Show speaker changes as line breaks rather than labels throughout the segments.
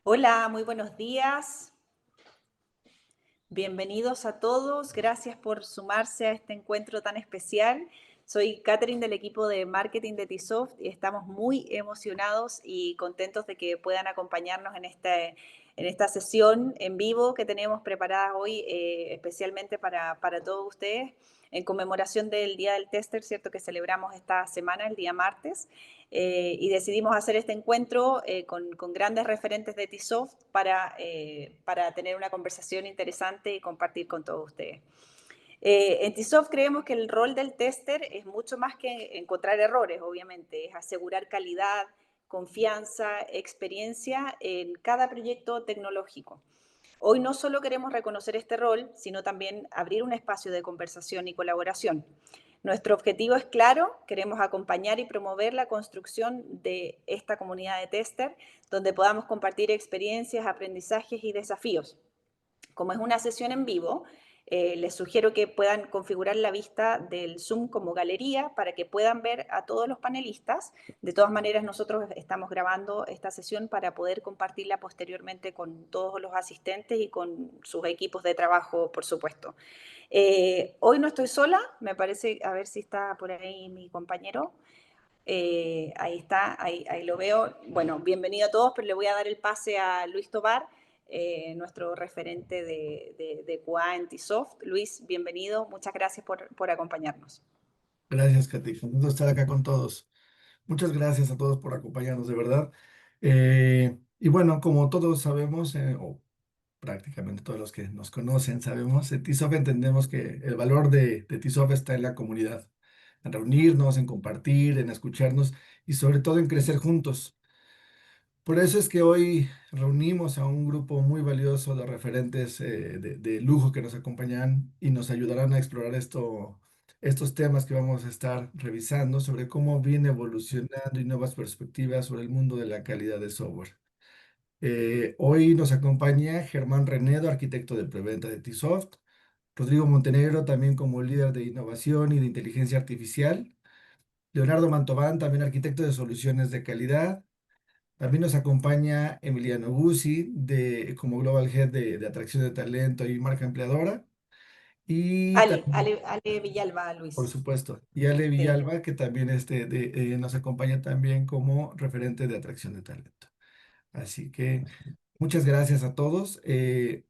Hola, muy buenos días. Bienvenidos a todos. Gracias por sumarse a este encuentro tan especial. Soy Catherine del equipo de marketing de Tsoft y estamos muy emocionados y contentos de que puedan acompañarnos en esta sesión en vivo que tenemos preparada hoy especialmente para todos ustedes en conmemoración del Día del Tester, ¿cierto? Que celebramos esta semana, el día martes. Y decidimos hacer este encuentro con grandes referentes de Tsoft para tener una conversación interesante y compartir con todos ustedes. En Tsoft creemos que el rol del tester es mucho más que encontrar errores, obviamente, es asegurar calidad, confianza, experiencia en cada proyecto tecnológico. Hoy no solo queremos reconocer este rol, sino también abrir un espacio de conversación y colaboración. Nuestro objetivo es claro, queremos acompañar y promover la construcción de esta comunidad de tester, donde podamos compartir experiencias, aprendizajes y desafíos. Como es una sesión en vivo, les sugiero que puedan configurar la vista del Zoom como galería para que puedan ver a todos los panelistas. De todas maneras, nosotros estamos grabando esta sesión para poder compartirla posteriormente con todos los asistentes y con sus equipos de trabajo, por supuesto. Hoy no estoy sola, me parece, a ver si está por ahí mi compañero. Ahí está, ahí lo veo. Bueno, bienvenido a todos, pero le voy a dar el pase a Luis Tobar, nuestro referente de QA en Tsoft. Luis, bienvenido, muchas gracias por acompañarnos.
Gracias, Katy. Un gusto estar acá con todos. Muchas gracias a todos por acompañarnos, de verdad. Y bueno, como todos sabemos, o prácticamente todos los que nos conocen sabemos, en TISOF entendemos que el valor de TISOF está en la comunidad, en reunirnos, en compartir, en escucharnos y sobre todo en crecer juntos. Por eso es que hoy reunimos a un grupo muy valioso de referentes de lujo que nos acompañan y nos ayudarán a explorar estos temas que vamos a estar revisando sobre cómo viene evolucionando y nuevas perspectivas sobre el mundo de la calidad de software. Hoy nos acompaña Germán Renedo, arquitecto de preventa de Tsoft, Rodrigo Montenegro también como líder de innovación y de inteligencia artificial, Leonardo Mantován, también arquitecto de soluciones de calidad. También nos acompaña Emiliano Guzzi como Global Head de Atracción de Talento y Marca Empleadora. Y también,
Ale Villalba,
por
Luis.
supuesto, y Ale
Sí.
Villalba, que también nos acompaña también como referente de Atracción de Talento. Así que muchas gracias a todos.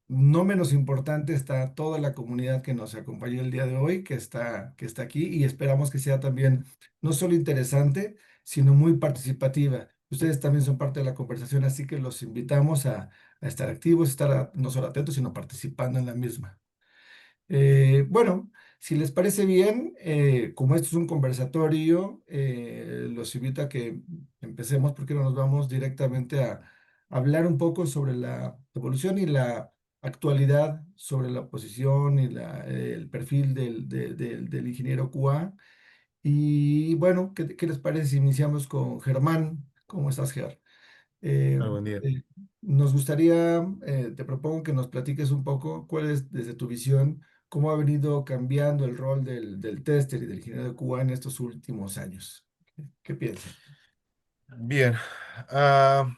No menos importante está toda la comunidad que nos acompañó el día de hoy, que está aquí y esperamos que sea también no solo interesante, sino muy participativa. Ustedes también son parte de la conversación, así que los invitamos a estar activos, no solo atentos, sino participando en la misma. Bueno, si les parece bien, como esto es un conversatorio, los invito a que empecemos porque no nos vamos directamente a hablar un poco sobre la evolución y la actualidad sobre la posición y el perfil del ingeniero QA. Y bueno, ¿qué les parece si iniciamos con Germán? ¿Cómo estás, Ger? Eh,
Buen día.
Nos gustaría, te propongo que nos platiques un poco cuál es, desde tu visión, cómo ha venido cambiando el rol del tester y del ingeniero de Cuba en estos últimos años. ¿Qué piensas?
Bien. Ah,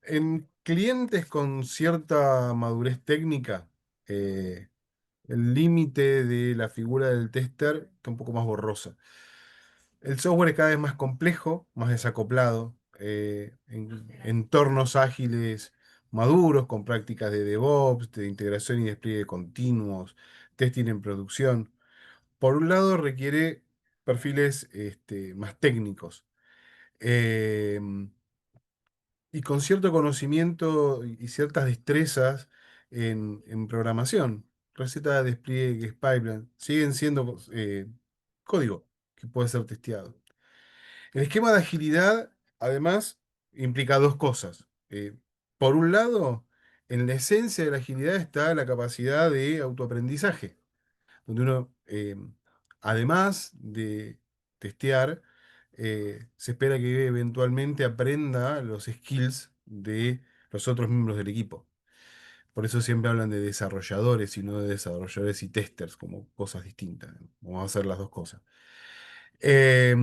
en clientes con cierta madurez técnica, eh, el límite de la figura del tester está un poco más borrosa. El software es cada vez más complejo, más desacoplado, en entornos ágiles maduros, con prácticas de DevOps, de integración y despliegue continuos, testing en producción. Por un lado, requiere perfiles más técnicos. eh, y con cierto conocimiento y ciertas destrezas en programación. Recetas, despliegues, pipeline, siguen siendo código que puede ser testeado. El esquema de agilidad, además, implica dos cosas. Por un lado, en la esencia de la agilidad está la capacidad de autoaprendizaje donde uno, además de testear, se espera que eventualmente aprenda los skills de los otros miembros del equipo. Por eso siempre hablan de desarrolladores y no de desarrolladores y testers como cosas distintas. Vamos a hacer las dos cosas. Eh,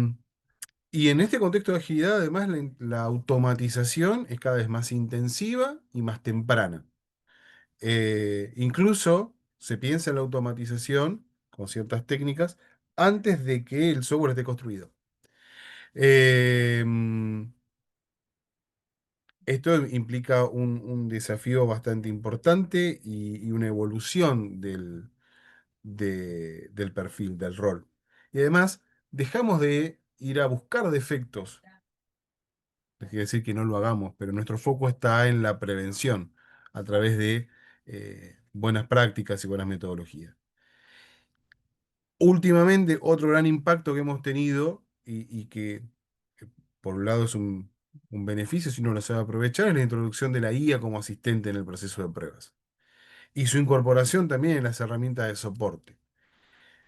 Y en este contexto de agilidad, además, la automatización es cada vez más intensiva y más temprana. Incluso se piensa en la automatización con ciertas técnicas antes de que el software esté construido. Eh, Esto implica un desafío bastante importante y una evolución del perfil, del rol. Y además, dejamos de ir a buscar defectos. No quiere decir que no lo hagamos, pero nuestro foco está en la prevención a través de buenas prácticas y buenas metodologías. Últimamente, otro gran impacto que hemos tenido y que por un lado es un beneficio si uno lo sabe aprovechar, es la introducción de la IA como asistente en el proceso de pruebas y su incorporación también en las herramientas de soporte,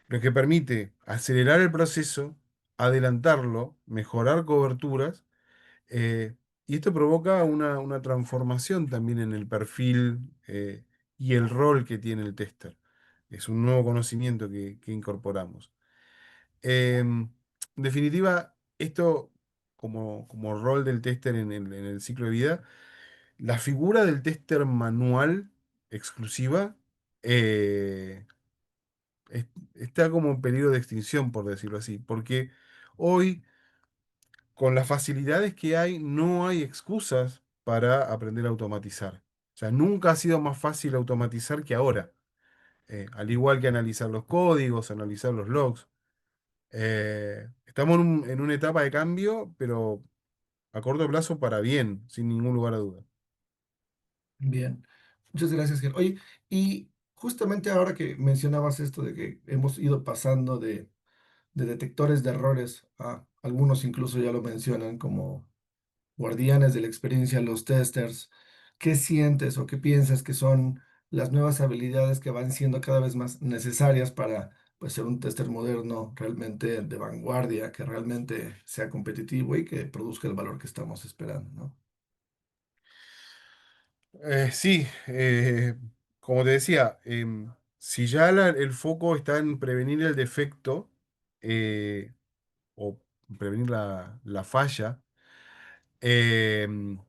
lo que permite acelerar el proceso, adelantarlo, mejorar coberturas, eh, y esto provoca una transformación también en el perfil y el rol que tiene el tester. Es un nuevo conocimiento que incorporamos. En definitiva, esto como rol del tester en el ciclo de vida, la figura del tester manual exclusiva eh, es- está como en peligro de extinción, por decirlo así, porque hoy, con las facilidades que hay, no hay excusas para aprender a automatizar. O sea, nunca ha sido más fácil automatizar que ahora. Al igual que analizar los códigos, analizar los logs. Estamos en una etapa de cambio, pero a corto plazo para bien, sin ningún lugar a duda.
Bien, muchas gracias, Ger. Oye, y justamente ahora que mencionabas esto de que hemos ido pasando de detectores de errores a algunos incluso ya lo mencionan como guardianes de la experiencia, los testers, ¿qué sientes o qué piensas que son las nuevas habilidades que van siendo cada vez más necesarias para pues, ser un tester moderno, realmente de vanguardia, que realmente sea competitivo y que produzca el valor que estamos esperando, ¿no?
Sí, como te decía, si ya el foco está en prevenir el defecto eh, o prevenir la falla, em,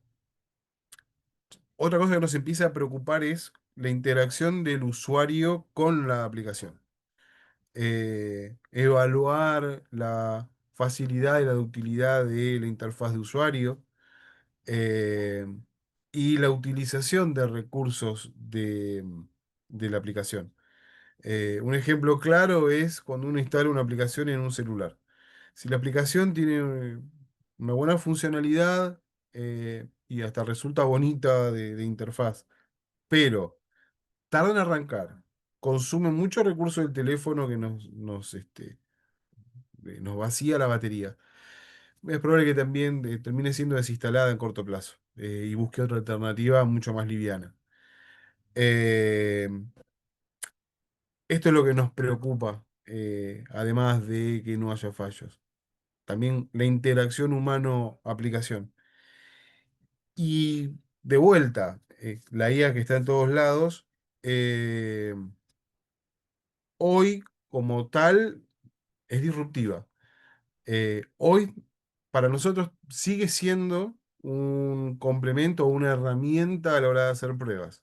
otra cosa que nos empieza a preocupar es la interacción del usuario con la aplicación. Evaluar la facilidad y la utilidad de la interfaz de usuario eh, y la utilización de recursos de la aplicación. Un ejemplo claro es cuando uno instala una aplicación en un celular. Si la aplicación tiene una buena funcionalidad y hasta resulta bonita de interfaz, pero tarda en arrancar, consume muchos recursos del teléfono que nos vacía la batería, es probable que también termine siendo desinstalada en corto plazo y busque otra alternativa mucho más liviana. Eh, Esto es lo que nos preocupa, además de que no haya fallos. También la interacción humano-aplicación. Y de vuelta, la IA que está en todos lados, eh, hoy como tal es disruptiva. Hoy para nosotros sigue siendo un complemento o una herramienta a la hora de hacer pruebas.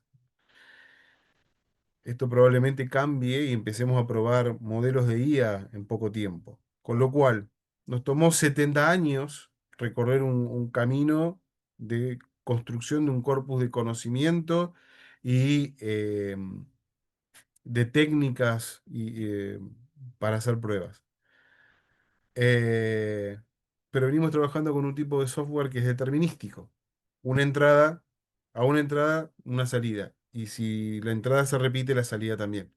Esto probablemente cambie y empecemos a probar modelos de IA en poco tiempo. Con lo cual, nos tomó 70 años recorrer un camino de construcción de un corpus de conocimiento y de técnicas para hacer pruebas. Eh, pero venimos trabajando con un tipo de software que es determinístico. Una entrada, a una entrada, una salida. Y si la entrada se repite, la salida también.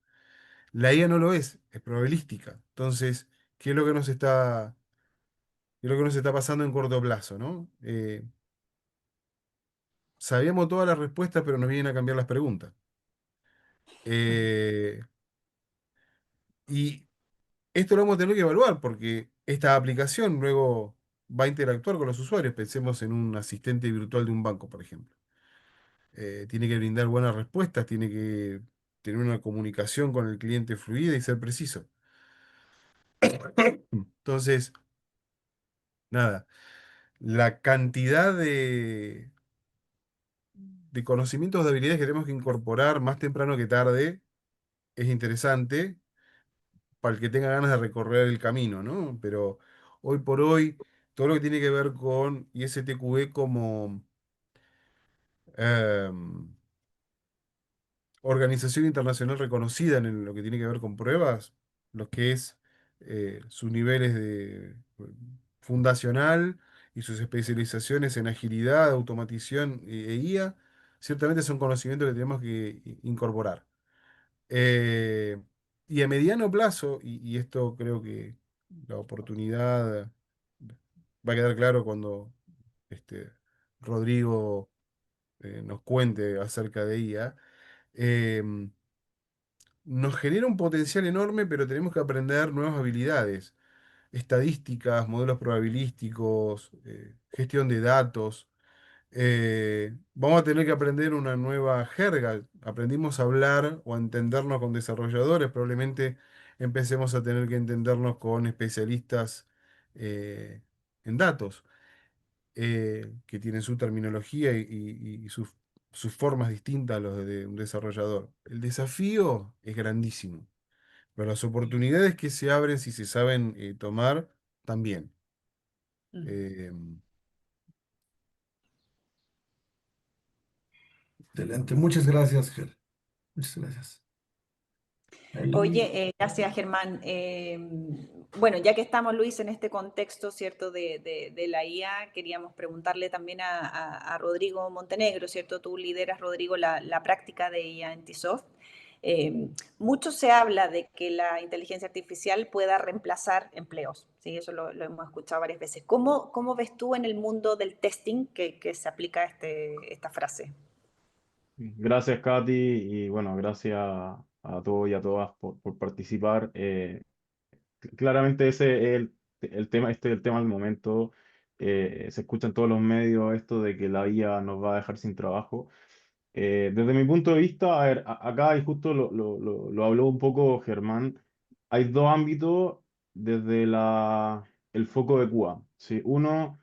La IA no lo es probabilística. Entonces, ¿qué es lo que qué es lo que nos está pasando en corto plazo, ¿no? Sabíamos todas las respuestas, pero nos vienen a cambiar las preguntas. Eh, y esto lo vamos a tener que evaluar porque esta aplicación luego va a interactuar con los usuarios. Pensemos en un asistente virtual de un banco, por ejemplo. Tiene que brindar buenas respuestas, tiene que tener una comunicación con el cliente fluida y ser preciso. Entonces, nada, la cantidad de conocimientos, de habilidades que tenemos que incorporar más temprano que tarde es interesante para el que tenga ganas de recorrer el camino, ¿no? Pero hoy por hoy, todo lo que tiene que ver con ISTQB como em, organización internacional reconocida en lo que tiene que ver con pruebas, lo que es sus niveles de fundacional y sus especializaciones en agilidad, automatización e IA, ciertamente son conocimientos que tenemos que incorporar. Eh, y a mediano plazo, y esto creo que la oportunidad va a quedar claro cuando Rodrigo nos cuente acerca de IA, em, nos genera un potencial enorme, pero tenemos que aprender nuevas habilidades, estadísticas, modelos probabilísticos, gestión de datos. Vamos a tener que aprender una nueva jerga. Aprendimos a hablar o a entendernos con desarrolladores, probablemente empecemos a tener que entendernos con especialistas eh, en datos, que tienen su terminología y sus formas distintas a los de un desarrollador. El desafío es grandísimo. Pero las oportunidades que se abren si se saben tomar, también.
Mm.
Eh,
Excelente. Muchas gracias, Ger. Muchas gracias. Ahí,
Oye, gracias Germán. Bueno, ya que estamos, Luis, en este contexto, ¿cierto?, de la IA, queríamos preguntarle también a Rodrigo Montenegro, ¿cierto? Tú lideras, Rodrigo, la práctica de IA en TISOFT. Eh, Mucho se habla de que la inteligencia artificial pueda reemplazar empleos, ¿sí? Eso lo hemos escuchado varias veces. ¿Cómo ves tú en el mundo del testing que se aplica esta frase?
Gracias, Katy, y bueno, gracias a todos y a todas por participar. Claramente ese es el tema, este es el tema del momento. Se escucha en todos los medios esto de que la IA nos va a dejar sin trabajo. Desde mi punto de vista, a ver, acá y justo lo habló un poco Germán, hay dos ámbitos desde el foco de Cuba. ¿Sí? Uno,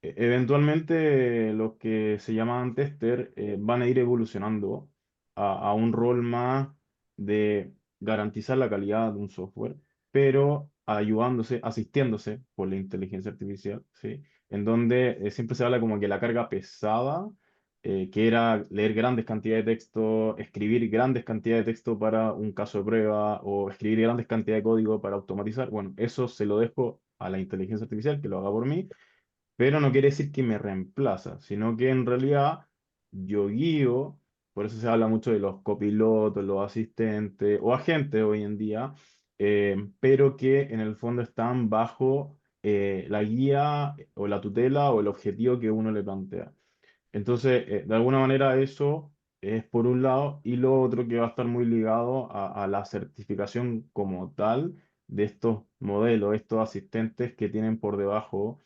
eventualmente los que se llaman tester van a ir evolucionando a un rol más de garantizar la calidad de un software, pero ayudándose, asistiéndose por la inteligencia artificial, ¿sí? En donde siempre se habla como que la carga pesada, que era leer grandes cantidades de texto, escribir grandes cantidades de texto para un caso de prueba o escribir grandes cantidades de código para automatizar, bueno, eso se lo dejo a la inteligencia artificial que lo haga por mí, pero no quiere decir que me reemplaza, sino que en realidad yo guío, por eso se habla mucho de los copilotos, los asistentes o agentes hoy en día, pero que en el fondo están bajo la guía o la tutela o el objetivo que uno le plantea. Entonces, de alguna manera eso es por un lado, y lo otro que va a estar muy ligado a la certificación como tal de estos modelos, estos asistentes que tienen por debajo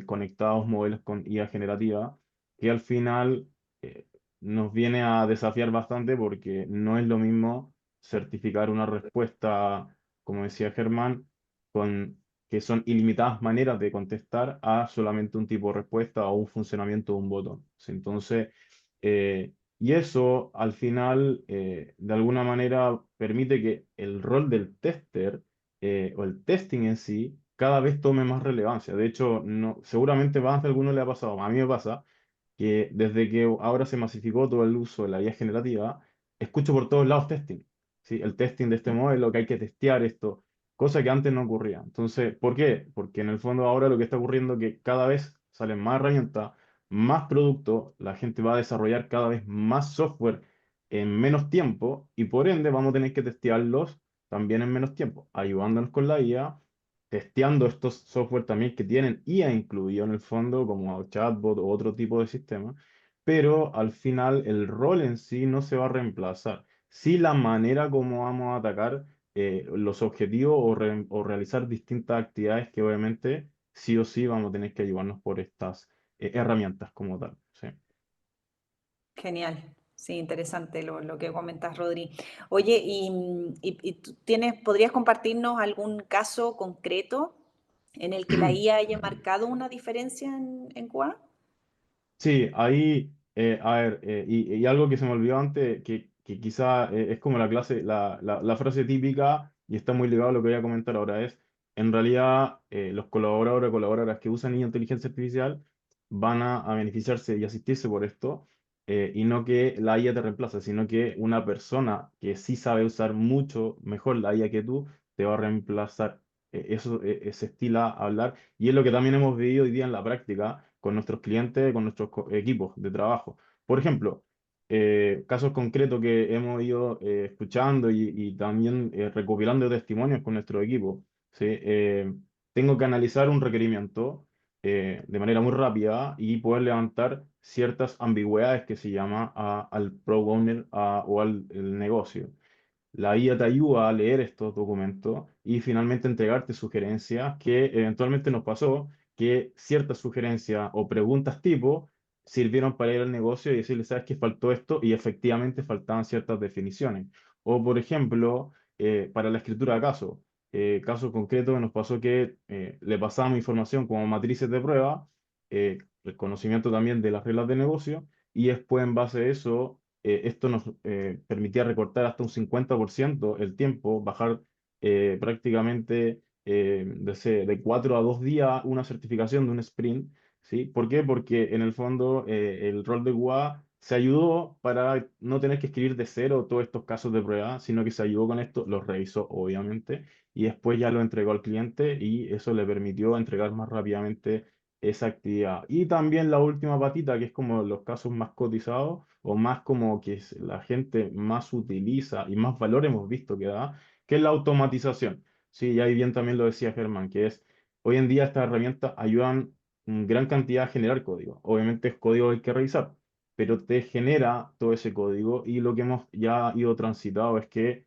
conectados modelos con IA generativa, que al final eh, nos viene a desafiar bastante porque no es lo mismo certificar una respuesta, como decía Germán, con que son ilimitadas maneras de contestar a solamente un tipo de respuesta o un funcionamiento de un botón. Sí, entonces, y eso al final, de alguna manera, permite que el rol del tester o el testing en sí cada vez tome más relevancia. De hecho, no, seguramente más de alguno le ha pasado, a mí me pasa, que desde que ahora se masificó todo el uso de la IA generativa, escucho por todos lados testing. ¿Sí? El testing de este modelo, que hay que testear esto, cosa que antes no ocurría. Entonces, ¿por qué? Porque en el fondo ahora lo que está ocurriendo es que cada vez salen más herramientas, más productos, la gente va a desarrollar cada vez más software en menos tiempo y por ende vamos a tener que testearlos también en menos tiempo, ayudándonos con la IA, testeando estos software también que tienen IA incluido en el fondo, como chatbot o otro tipo de sistema, pero al final el rol en sí no se va a reemplazar. Sí, la manera como vamos a atacar los objetivos o realizar distintas actividades que obviamente sí o sí vamos a tener que ayudarnos por estas herramientas como tal. Sí.
Genial, sí, interesante lo que comentas, Rodri. Oye, ¿y tú podrías compartirnos algún caso concreto en el que la IA haya marcado una diferencia en QA?
Sí, ahí, a ver, y algo que se me olvidó antes, que quizá es como la clase, la frase típica, y está muy ligado a lo que voy a comentar ahora, es, en realidad, los colaboradores o colaboradoras que usan inteligencia artificial van a beneficiarse y asistirse por esto, y no que la IA te reemplace, sino que una persona que sí sabe usar mucho mejor la IA que tú, te va a reemplazar. Eso se estila a hablar, y es lo que también hemos vivido hoy día en la práctica con nuestros clientes, con nuestros equipos de trabajo. Por ejemplo, casos concretos que hemos ido escuchando y también recopilando testimonios con nuestro equipo. ¿Sí? Tengo que analizar un requerimiento de manera muy rápida y poder levantar ciertas ambigüedades que se llama al pro owner o al el negocio. La IA te ayuda a leer estos documentos y finalmente entregarte sugerencias que eventualmente nos pasó que ciertas sugerencias o preguntas tipo sirvieron para ir al negocio y decirle, ¿sabes qué faltó esto? Y efectivamente faltaban ciertas definiciones. O, por ejemplo, para la escritura de casos. Casos concretos que nos pasó que le pasábamos información como matrices de prueba, el conocimiento también de las reglas de negocio, y después en base a eso esto nos permitía recortar hasta un 50% el tiempo, bajar prácticamente de 4 a 2 días una certificación de un sprint. ¿Sí? ¿Por qué? Porque en el fondo el rol de QA se ayudó para no tener que escribir de cero todos estos casos de prueba, sino que se ayudó con esto, los revisó obviamente, y después ya lo entregó al cliente y eso le permitió entregar más rápidamente esa actividad. Y también la última patita, que es como los casos más cotizados o más como que la gente más utiliza y más valor hemos visto que da, que es la automatización. Sí, y ahí bien también lo decía Germán, que es hoy en día estas herramientas ayudan en gran cantidad a generar código. Obviamente es código que hay que revisar, pero te genera todo ese código y lo que hemos ya ido transitado es que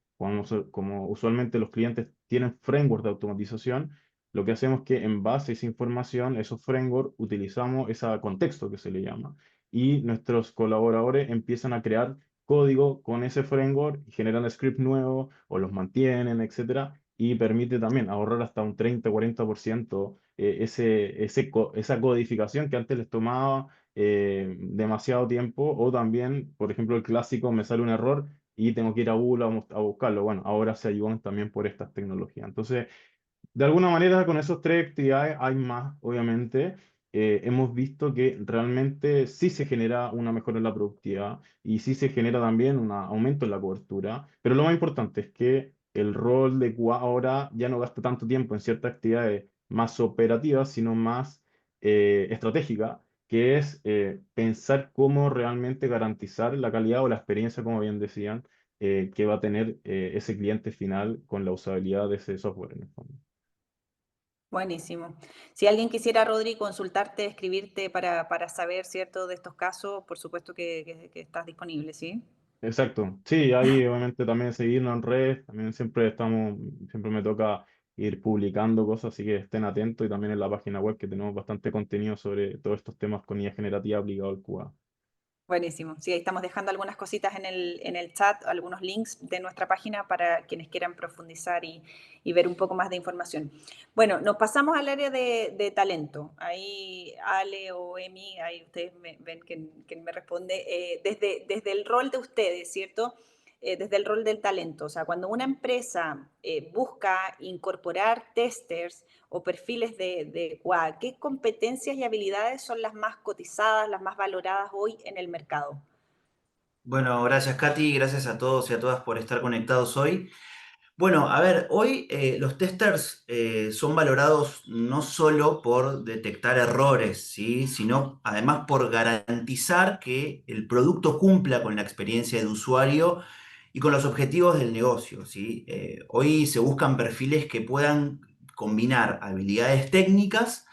como usualmente los clientes tienen framework de automatización, lo que hacemos es que en base a esa información, esos frameworks, utilizamos ese contexto que se le llama y nuestros colaboradores empiezan a crear código con ese framework y generan script nuevos o los mantienen, etcétera, y permite también ahorrar hasta un 30-40% esa codificación que antes les tomaba demasiado tiempo, o también, por ejemplo, el clásico, me sale un error y tengo que ir a Google a buscarlo. Bueno, ahora se ayudan también por estas tecnologías. Entonces, de alguna manera, con esos tres actividades hay más, obviamente. Hemos visto que realmente sí se genera una mejora en la productividad y sí se genera también un aumento en la cobertura. Pero lo más importante es que el rol de QA ahora ya no gasta tanto tiempo en ciertas actividades más operativas, sino más estratégicas, que es pensar cómo realmente garantizar la calidad o la experiencia, como bien decían, que va a tener ese cliente final con la usabilidad de ese software en el fondo.
Buenísimo. Si alguien quisiera, Rodri, consultarte, escribirte para saber, ¿cierto?, de estos casos, por supuesto que estás disponible, ¿sí?
Exacto. Sí, ahí obviamente también seguirnos en redes, también siempre me toca ir publicando cosas, así que estén atentos y también en la página web que tenemos bastante contenido sobre todos estos temas con IA generativa aplicado al QA.
Buenísimo. Sí, ahí estamos dejando algunas cositas en el chat, algunos links de nuestra página para quienes quieran profundizar y ver un poco más de información. Bueno, nos pasamos al área de talento. Ahí Ale o Emi, ahí ustedes ven quién me responde. Desde el rol de ustedes, ¿cierto? Desde el rol del talento. O sea, cuando una empresa busca incorporar testers o perfiles de QA, ¿qué competencias y habilidades son las más cotizadas, las más valoradas hoy en el mercado?
Bueno, gracias Katy, gracias a todos y a todas por estar conectados hoy. Bueno, a ver, hoy los testers son valorados no solo por detectar errores, ¿sí? Sino además por garantizar que el producto cumpla con la experiencia de usuario y con los objetivos del negocio, ¿sí? Hoy se buscan perfiles que puedan combinar habilidades técnicas,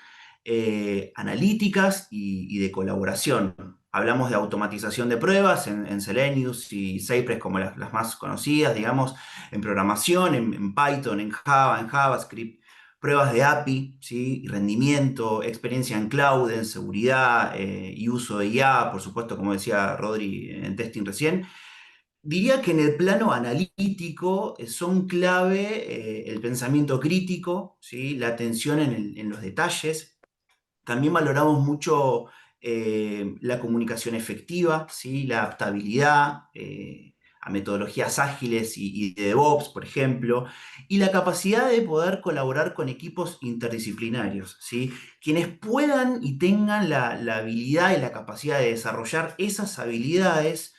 analíticas y de colaboración. Hablamos de automatización de pruebas en Selenium y Cypress como las más conocidas, digamos, en programación, en Python, en Java, en JavaScript, pruebas de API, ¿sí? Rendimiento, experiencia en cloud, en seguridad y uso de IA, por supuesto, como decía Rodri en testing recién. Diría que en el plano analítico son clave el pensamiento crítico, ¿sí? La atención en los detalles. También valoramos mucho la comunicación efectiva, ¿sí? La adaptabilidad a metodologías ágiles y de DevOps, por ejemplo, y la capacidad de poder colaborar con equipos interdisciplinarios, ¿sí? Quienes puedan y tengan la habilidad y la capacidad de desarrollar esas habilidades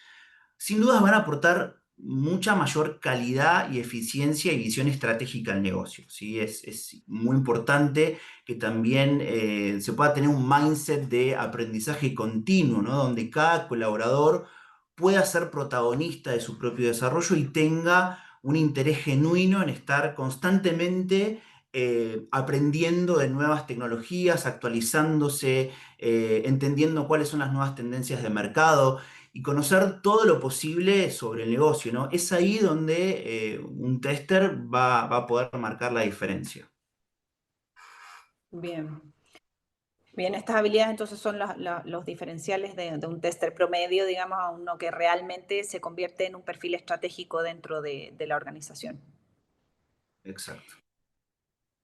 sin dudas van a aportar mucha mayor calidad y eficiencia y visión estratégica al negocio. ¿Sí? Es muy importante que también se pueda tener un mindset de aprendizaje continuo, ¿no? Donde cada colaborador pueda ser protagonista de su propio desarrollo y tenga un interés genuino en estar constantemente aprendiendo de nuevas tecnologías, actualizándose, entendiendo cuáles son las nuevas tendencias de mercado y conocer todo lo posible sobre el negocio, ¿no? Es ahí donde un tester va a poder marcar la diferencia.
Bien. Bien, estas habilidades entonces son los diferenciales de un tester promedio, digamos, a uno que realmente se convierte en un perfil estratégico dentro de la organización.
Exacto.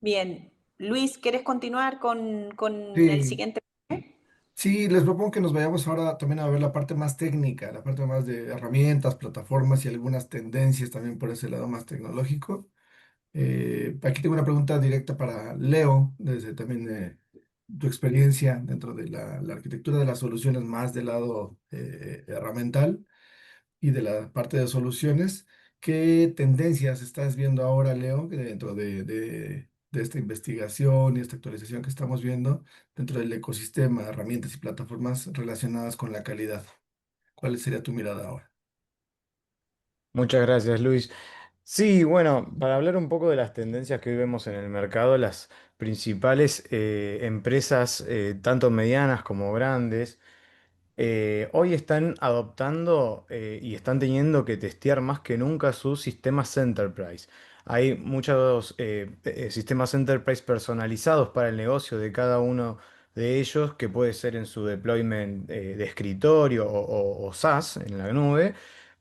Bien, Luis, ¿quieres continuar con el
Sí,
siguiente?
sí, les propongo que nos vayamos ahora también a ver la parte más técnica, la parte más de herramientas, plataformas y algunas tendencias también por ese lado más tecnológico. Aquí tengo una pregunta directa para Leo, desde también tu experiencia dentro de la arquitectura de las soluciones más del lado herramental y de la parte de soluciones. ¿Qué tendencias estás viendo ahora, Leo, dentro de esta investigación y esta actualización que estamos viendo dentro del ecosistema, herramientas y plataformas relacionadas con la calidad? ¿Cuál sería tu mirada ahora?
Muchas gracias, Luis. Sí, bueno, para hablar un poco de las tendencias que hoy vemos en el mercado, las principales empresas, tanto medianas como grandes, hoy están adoptando y están teniendo que testear más que nunca sus sistemas Enterprise. Hay muchos sistemas Enterprise personalizados para el negocio de cada uno de ellos, que puede ser en su deployment de escritorio o SaaS en la nube,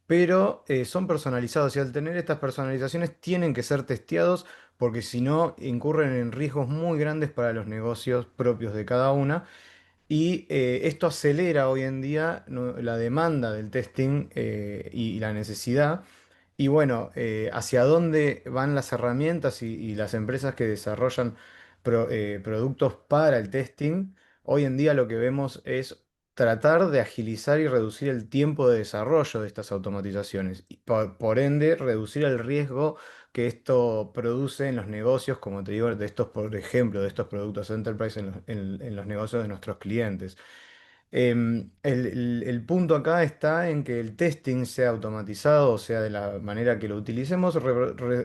pero son personalizados y al tener estas personalizaciones tienen que ser testeados porque si no incurren en riesgos muy grandes para los negocios propios de cada una. Y esto acelera hoy en día la demanda del testing y la necesidad. Y bueno, hacia dónde van las herramientas y las empresas que desarrollan productos para el testing. Hoy en día lo que vemos es tratar de agilizar y reducir el tiempo de desarrollo de estas automatizaciones y por ende reducir el riesgo que esto produce en los negocios, como te digo, de estos, por ejemplo, de estos productos enterprise en los negocios de nuestros clientes. El punto acá está en que el testing sea automatizado, o sea, de la manera que lo utilicemos,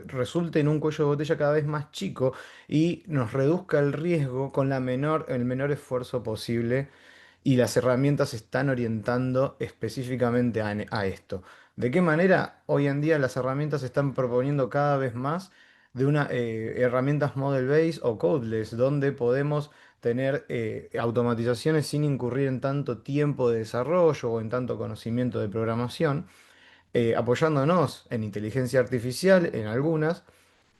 resulte en un cuello de botella cada vez más chico y nos reduzca el riesgo con el menor esfuerzo posible y las herramientas se están orientando específicamente a esto. ¿De qué manera? Hoy en día las herramientas se están proponiendo cada vez más de herramientas model based o codeless, donde podemos tener automatizaciones sin incurrir en tanto tiempo de desarrollo o en tanto conocimiento de programación, apoyándonos en inteligencia artificial en algunas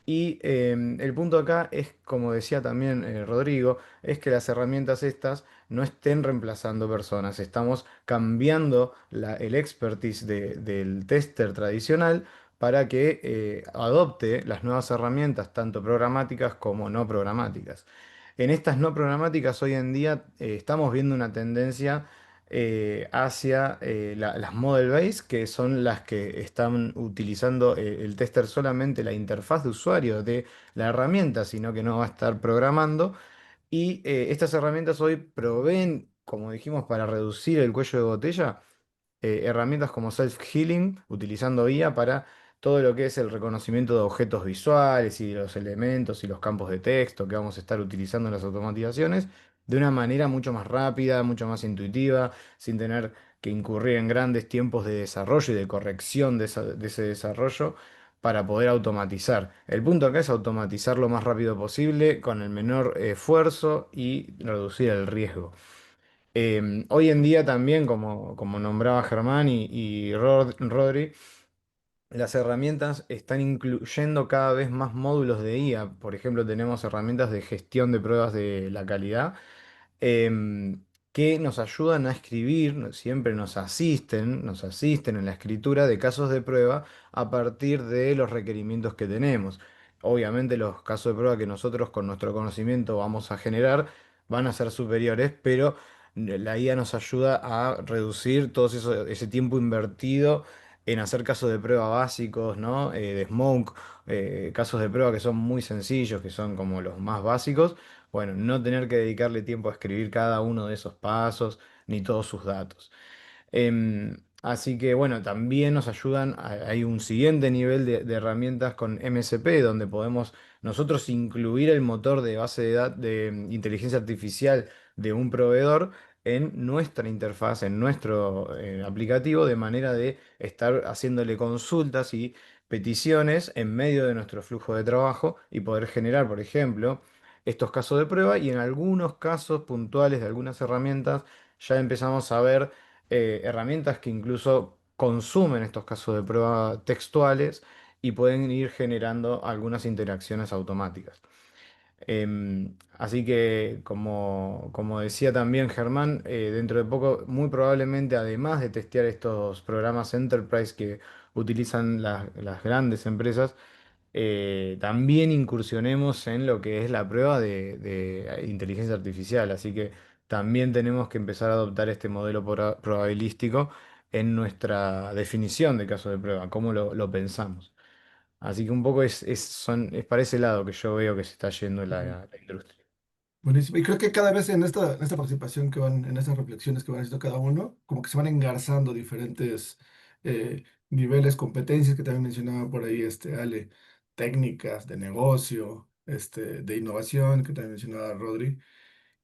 y el punto acá es, como decía también Rodrigo, es que las herramientas estas no estén reemplazando personas. Estamos cambiando el expertise del tester tradicional para que adopte las nuevas herramientas, tanto programáticas como no programáticas. En estas no programáticas hoy en día estamos viendo una tendencia hacia las model base, que son las que están utilizando el tester solamente la interfaz de usuario de la herramienta, sino que no va a estar programando. Y estas herramientas hoy proveen, como dijimos, para reducir el cuello de botella herramientas como Self-Healing, utilizando IA para todo lo que es el reconocimiento de objetos visuales y de los elementos y los campos de texto que vamos a estar utilizando en las automatizaciones de una manera mucho más rápida, mucho más intuitiva, sin tener que incurrir en grandes tiempos de desarrollo y de corrección de ese desarrollo para poder automatizar. El punto acá es automatizar lo más rápido posible con el menor esfuerzo y reducir el riesgo. Hoy en día también, como nombraba Germán y Rodri, las herramientas están incluyendo cada vez más módulos de IA. Por ejemplo, tenemos herramientas de gestión de pruebas de la calidad em, que nos ayudan a escribir, siempre nos asisten en la escritura de casos de prueba a partir de los requerimientos que tenemos. Obviamente los casos de prueba que nosotros con nuestro conocimiento vamos a generar van a ser superiores, pero la IA nos ayuda a reducir ese tiempo invertido en hacer casos de prueba básicos, ¿no? De Smoke, casos de prueba que son muy sencillos, que son como los más básicos. Bueno, no tener que dedicarle tiempo a escribir cada uno de esos pasos ni todos sus datos. Así que bueno, también nos ayudan, hay un siguiente nivel de herramientas con MSP, donde podemos nosotros incluir el motor de base de datos de inteligencia artificial de un proveedor en nuestra interfaz, en nuestro aplicativo, de manera de estar haciéndole consultas y peticiones en medio de nuestro flujo de trabajo y poder generar, por ejemplo, estos casos de prueba y en algunos casos puntuales de algunas herramientas ya empezamos a ver herramientas que incluso consumen estos casos de prueba textuales y pueden ir generando algunas interacciones automáticas. Así que, como decía también Germán, dentro de poco, muy probablemente, además de testear estos programas Enterprise que utilizan las grandes empresas, también incursionemos en lo que es la prueba de inteligencia artificial. Así que también tenemos que empezar a adoptar este modelo probabilístico en nuestra definición de caso de prueba, cómo lo pensamos. Así que un poco es para ese lado que yo veo que se está yendo
Ujú.
la industria.
Buenísimo. Y creo que cada vez en esta participación que van, en estas reflexiones que van haciendo cada uno, como que se van engarzando diferentes niveles, competencias que también mencionaba por ahí Ale, técnicas de negocio, de innovación que también mencionaba Rodri.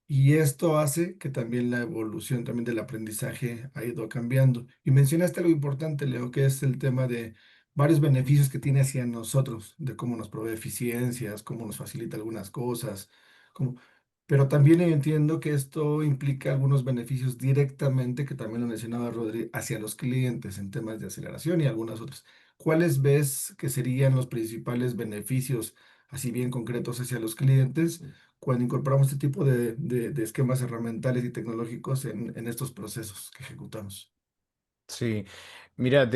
Y esto hace que también la evolución también del aprendizaje ha ido cambiando. Y mencionaste algo importante, Leo, que es el tema de varios beneficios que tiene hacia nosotros, de cómo nos provee eficiencias, cómo nos facilita algunas cosas, cómo... Pero también entiendo que esto implica algunos beneficios directamente, que también lo mencionaba Rodri, hacia los clientes en temas de aceleración y algunas otras. ¿Cuáles ves que serían los principales beneficios, así bien concretos, hacia los clientes cuando incorporamos este tipo de esquemas herramientales y tecnológicos en estos procesos que ejecutamos?
Sí, mira,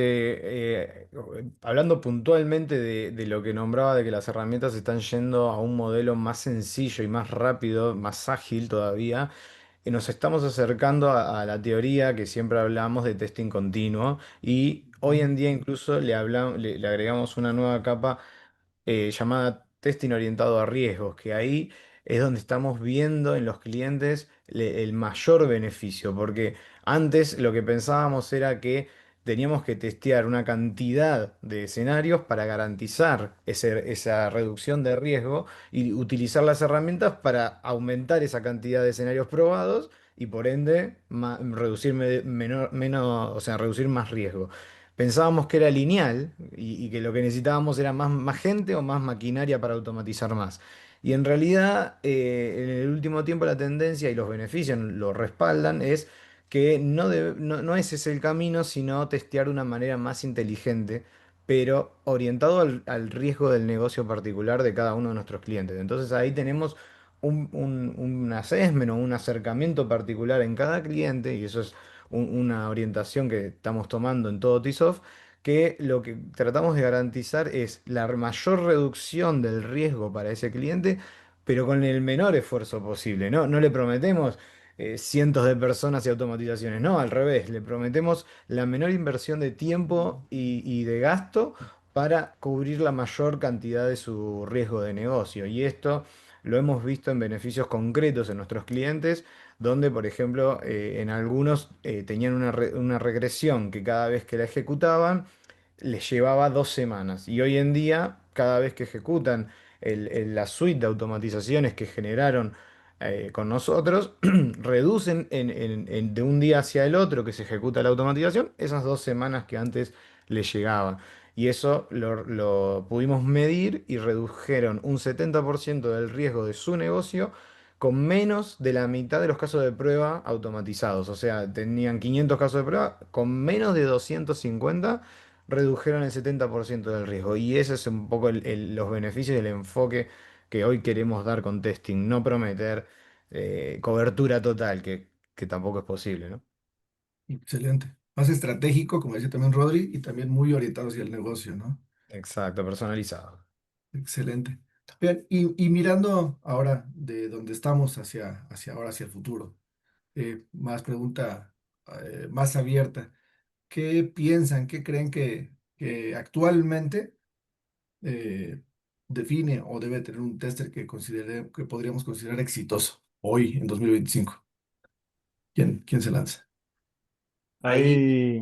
hablando puntualmente de lo que nombraba, de que las herramientas están yendo a un modelo más sencillo y más rápido, más ágil todavía, nos estamos acercando a la teoría que siempre hablamos de testing continuo y hoy
Ujú.
en día incluso le agregamos una nueva capa llamada testing orientado a riesgos, que ahí es donde estamos viendo en los clientes el mayor beneficio, porque antes lo que pensábamos era que teníamos que testear una cantidad de escenarios para garantizar esa reducción de riesgo y utilizar las herramientas para aumentar esa cantidad de escenarios probados y por ende reducir o sea, reducir más riesgo. Pensábamos que era lineal y que lo que necesitábamos era más gente o más maquinaria para automatizar más. Y en realidad, en el último tiempo la tendencia y los beneficios lo respaldan es que no ese es el camino, sino testear de una manera más inteligente, pero orientado al riesgo del negocio particular de cada uno de nuestros clientes. Entonces ahí tenemos un assessment o un acercamiento particular en cada cliente, y eso es una orientación que estamos tomando en todo TISOF, que lo que tratamos de garantizar es la mayor reducción del riesgo para ese cliente, pero con el menor esfuerzo posible. No le prometemos cientos de personas y automatizaciones, no, al revés, le prometemos la menor inversión de tiempo y de gasto para cubrir la mayor cantidad de su riesgo de negocio. Y esto lo hemos visto en beneficios concretos en nuestros clientes donde, por ejemplo, en algunos tenían una regresión que cada vez que la ejecutaban les llevaba 2 semanas. Y hoy en día, cada vez que ejecutan la suite de automatizaciones que generaron con nosotros, reducen de un día hacia el otro que se ejecuta la automatización esas 2 semanas que antes les llegaban. Y eso lo pudimos medir y redujeron un 70% del riesgo de su negocio con menos de la mitad de los casos de prueba automatizados. O sea, tenían 500 casos de prueba, con menos de 250 redujeron el 70% del riesgo. Y ese es un poco los beneficios del enfoque que hoy queremos dar con testing, no prometer cobertura total, que tampoco es posible, ¿no?
Excelente. Más estratégico, como decía también Rodri, y también muy orientado hacia el negocio, ¿no?
Exacto, personalizado.
Excelente. Bien, y mirando ahora de donde estamos hacia ahora, hacia el futuro, más pregunta más abierta. ¿Qué piensan, qué creen que actualmente define o debe tener un tester que podríamos considerar exitoso hoy, en 2025? ¿Quién se lanza?
Ahí.
Hay...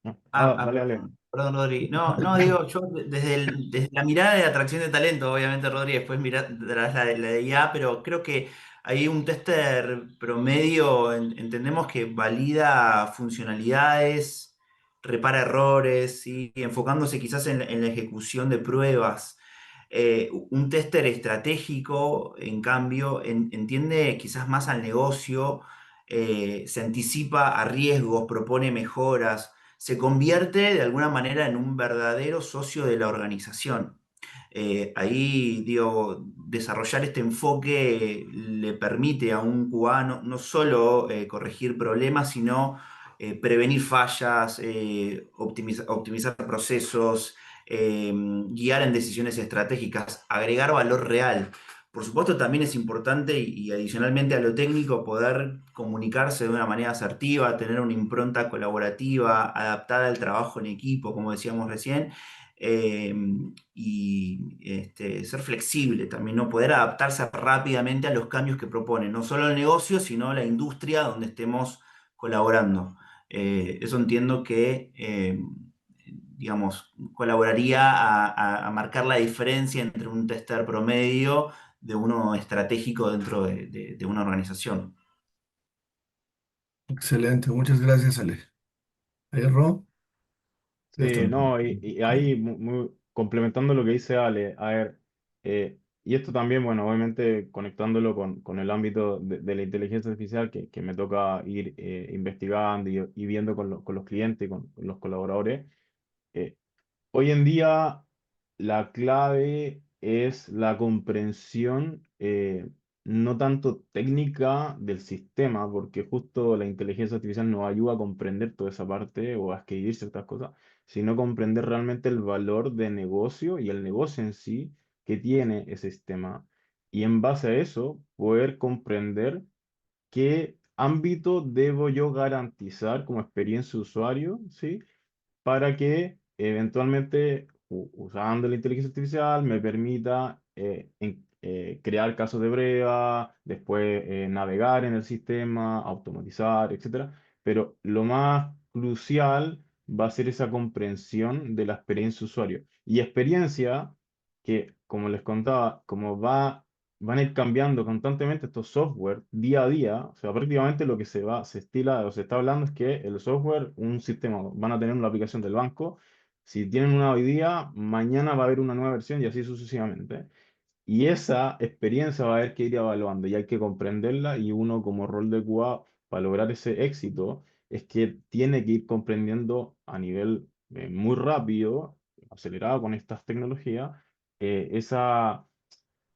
no, dale, dale.
Perdón, Rodri. No, no, digo, yo desde la mirada de atracción de talento, obviamente, Rodri, después mirarás la de IA, pero creo que hay un tester promedio, entendemos que valida funcionalidades, repara errores, ¿sí? Y enfocándose quizás en la ejecución de pruebas. Un tester estratégico, en cambio, entiende quizás más al negocio, se anticipa a riesgos, propone mejoras, se convierte de alguna manera en un verdadero socio de la organización. Ahí, digo, desarrollar este enfoque le permite a un cubano no solo corregir problemas, sino prevenir fallas, optimizar procesos, guiar en decisiones estratégicas, agregar valor real. Por supuesto, también es importante y adicionalmente a lo técnico poder comunicarse de una manera asertiva, tener una impronta colaborativa, adaptada al trabajo en equipo, como decíamos recién, eh, y ser flexible también, ¿no? Poder adaptarse rápidamente a los cambios que propone, no solo el negocio, sino la industria donde estemos colaborando. Eso entiendo que, digamos, colaboraría a marcar la diferencia entre un tester promedio de uno estratégico dentro de una organización.
Excelente, muchas gracias, Ale. Ahí, Ro, ya
Sí,
están.
no, y ahí complementando lo que dice Ale, a ver, y esto también, bueno, obviamente conectándolo con el ámbito de la inteligencia artificial que me toca ir investigando y viendo con los clientes, con los colaboradores. eh, Hoy en día la clave es la comprensión no tanto técnica del sistema, porque justo la inteligencia artificial nos ayuda a comprender toda esa parte o a escribir ciertas cosas, sino comprender realmente el valor de negocio y el negocio en sí que tiene ese sistema. Y en base a eso, poder comprender qué ámbito debo yo garantizar como experiencia de usuario, ¿sí? Para que eventualmente, usando la inteligencia artificial, me permita crear casos de prueba, después navegar en el sistema, automatizar, etcétera. Pero lo más crucial va a ser esa comprensión de la experiencia de usuario. Y experiencia que, como les contaba, van a ir cambiando constantemente estos software día a día. O sea, prácticamente lo que se estila o se está hablando es que el software, un sistema, van a tener una aplicación del banco. Si tienen una hoy día, mañana va a haber una nueva versión y así sucesivamente. Y esa experiencia va a haber que ir evaluando y hay que comprenderla y uno como rol de QA para lograr ese éxito es que tiene que ir comprendiendo a nivel muy rápido, acelerado con estas tecnologías, esa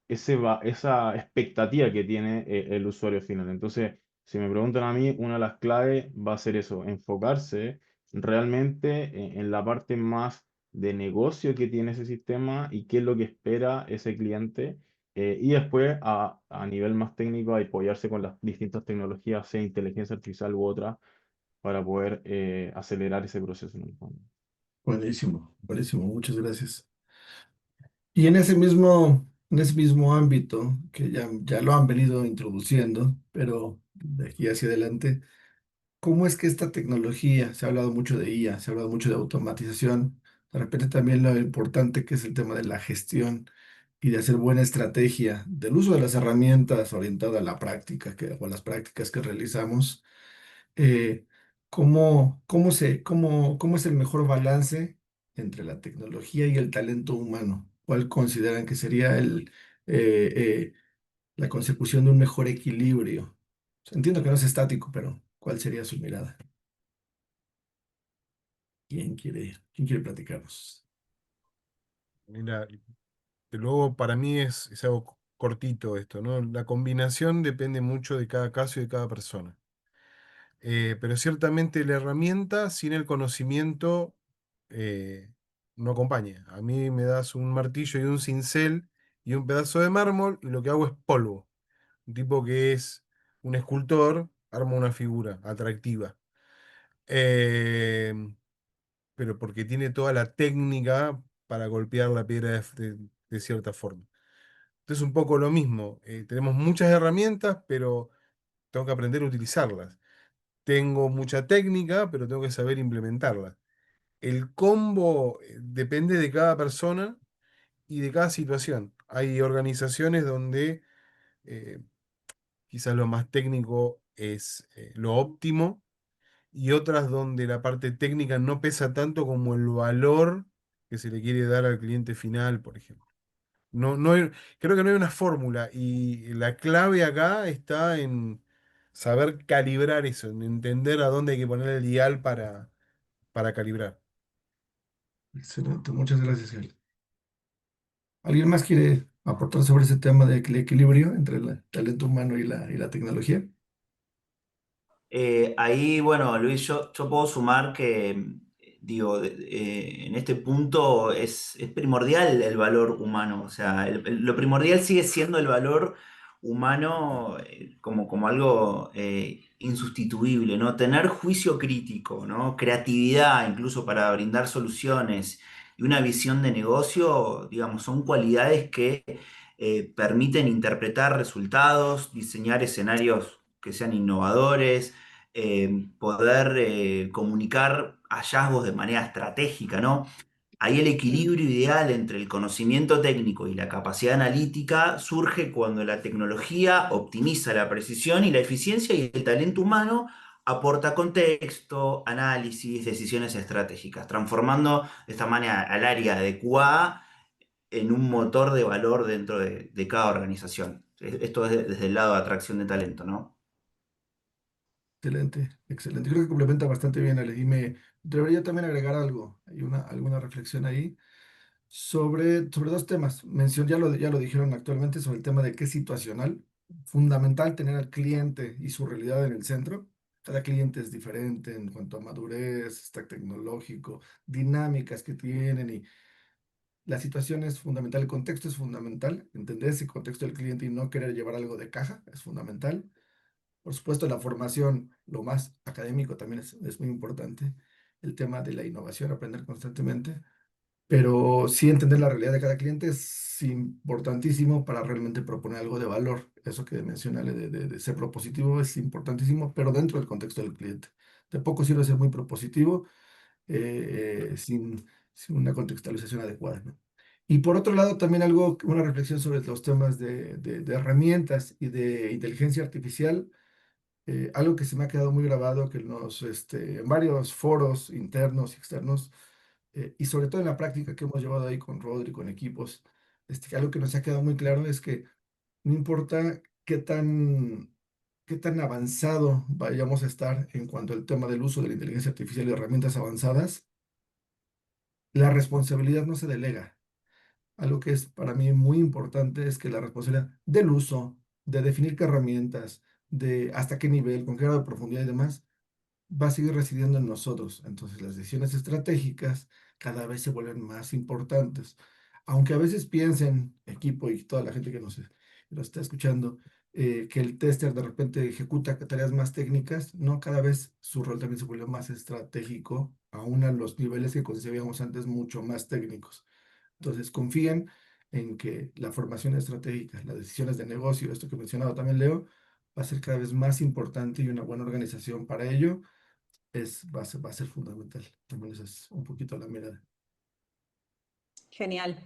esa expectativa que tiene el usuario final. Entonces, si me preguntan a mí, una de las claves va a ser eso, enfocarse realmente en la parte más de negocio que tiene ese sistema y qué es lo que espera ese cliente. Y después, a nivel más técnico, apoyarse con las distintas tecnologías, sea inteligencia artificial u otra, para poder acelerar ese proceso en el fondo.
Buenísimo, buenísimo, muchas gracias. Y en ese mismo ámbito, que ya lo han venido introduciendo, pero de aquí hacia adelante, ¿cómo es que esta tecnología, se ha hablado mucho de IA, se ha hablado mucho de automatización, de repente también lo importante que es el tema de la gestión y de hacer buena estrategia del uso de las herramientas orientada a la práctica, o a las prácticas que realizamos? eh, ¿cómo es el mejor balance entre la tecnología y el talento humano? ¿Cuál consideran que sería eh, eh, la consecución de un mejor equilibrio? Entiendo que no es estático, pero ¿cuál sería su mirada? quién quiere platicarnos?
Mira, de luego para mí es algo cortito esto, ¿no? La combinación depende mucho de cada caso y de cada persona. Pero ciertamente la herramienta sin el conocimiento eh, no acompaña. A mí me das un martillo y un cincel y un pedazo de mármol y lo que hago es polvo. Un tipo que es un escultor arma una figura atractiva. Eh, pero porque tiene toda la técnica para golpear la piedra de cierta forma. Entonces, un poco lo mismo. Tenemos muchas herramientas, pero tengo que aprender a utilizarlas. Tengo mucha técnica, pero tengo que saber implementarlas. El combo depende de cada persona y de cada situación. Hay organizaciones donde eh, quizás lo más técnico es lo óptimo y otras donde la parte técnica no pesa tanto como el valor que se le quiere dar al cliente final, por ejemplo. Creo que no hay una fórmula y la clave acá está en saber calibrar eso, en entender a dónde hay que poner el dial para calibrar.
Excelente, muchas gracias, Gael. ¿Alguien más quiere aportar sobre ese tema del equilibrio entre el talento humano y la tecnología?
Ahí, bueno, Luis, yo puedo sumar que, digo, en este punto es primordial el valor humano. O sea, lo primordial sigue siendo el valor humano como algo insustituible, ¿no? Tener juicio crítico, ¿no? Creatividad, incluso para brindar soluciones y una visión de negocio, digamos, son cualidades que permiten interpretar resultados, diseñar escenarios que sean innovadores, poder comunicar hallazgos de manera estratégica, ¿no? Ahí el equilibrio ideal entre el conocimiento técnico y la capacidad analítica surge cuando la tecnología optimiza la precisión y la eficiencia y el talento humano aporta contexto, análisis, decisiones estratégicas, transformando de esta manera al área de QA en un motor de valor dentro de cada organización. Esto es desde el lado de atracción de talento, ¿no?
Excelente, excelente. Creo que complementa bastante bien, Ale. Y me debería también agregar algo, hay alguna reflexión ahí sobre dos temas. Ya lo dijeron actualmente sobre el tema de qué es situacional. Fundamental tener al cliente y su realidad en el centro. Cada cliente es diferente en cuanto a madurez, stack tecnológico, dinámicas que tienen y la situación es fundamental, el contexto es fundamental, entender ese contexto del cliente y no querer llevar algo de caja es fundamental. Por supuesto, la formación, lo más académico también es muy importante. El tema de la innovación, aprender constantemente. Pero sí entender la realidad de cada cliente es importantísimo para realmente proponer algo de valor. Eso que menciona de ser propositivo es importantísimo, pero dentro del contexto del cliente. De poco sirve ser muy propositivo sin una contextualización adecuada, ¿no? Y por otro lado, también una reflexión sobre los temas de herramientas y de inteligencia artificial. Algo que se me ha quedado muy grabado, que en varios foros internos y externos, y sobre todo en la práctica que hemos llevado ahí con Rodri, con equipos, algo que nos ha quedado muy claro es que no importa qué tan avanzado vayamos a estar en cuanto al tema del uso de la inteligencia artificial y herramientas avanzadas, la responsabilidad no se delega. Algo que es para mí muy importante es que la responsabilidad del uso, de definir qué herramientas, de hasta qué nivel, con qué grado de profundidad y demás, va a seguir residiendo en nosotros. Entonces las decisiones estratégicas cada vez se vuelven más importantes. Aunque a veces piensen, equipo y toda la gente que nos está escuchando, que el tester de repente ejecuta tareas más técnicas, no, cada vez su rol también se vuelve más estratégico, aún a los niveles que concebíamos antes mucho más técnicos. Entonces confíen en que la formación estratégica, las decisiones de negocio, esto que mencionaba también Leo, va a ser cada vez más importante y una buena organización para ello va a ser fundamental. También esa es un poquito la mirada.
Genial.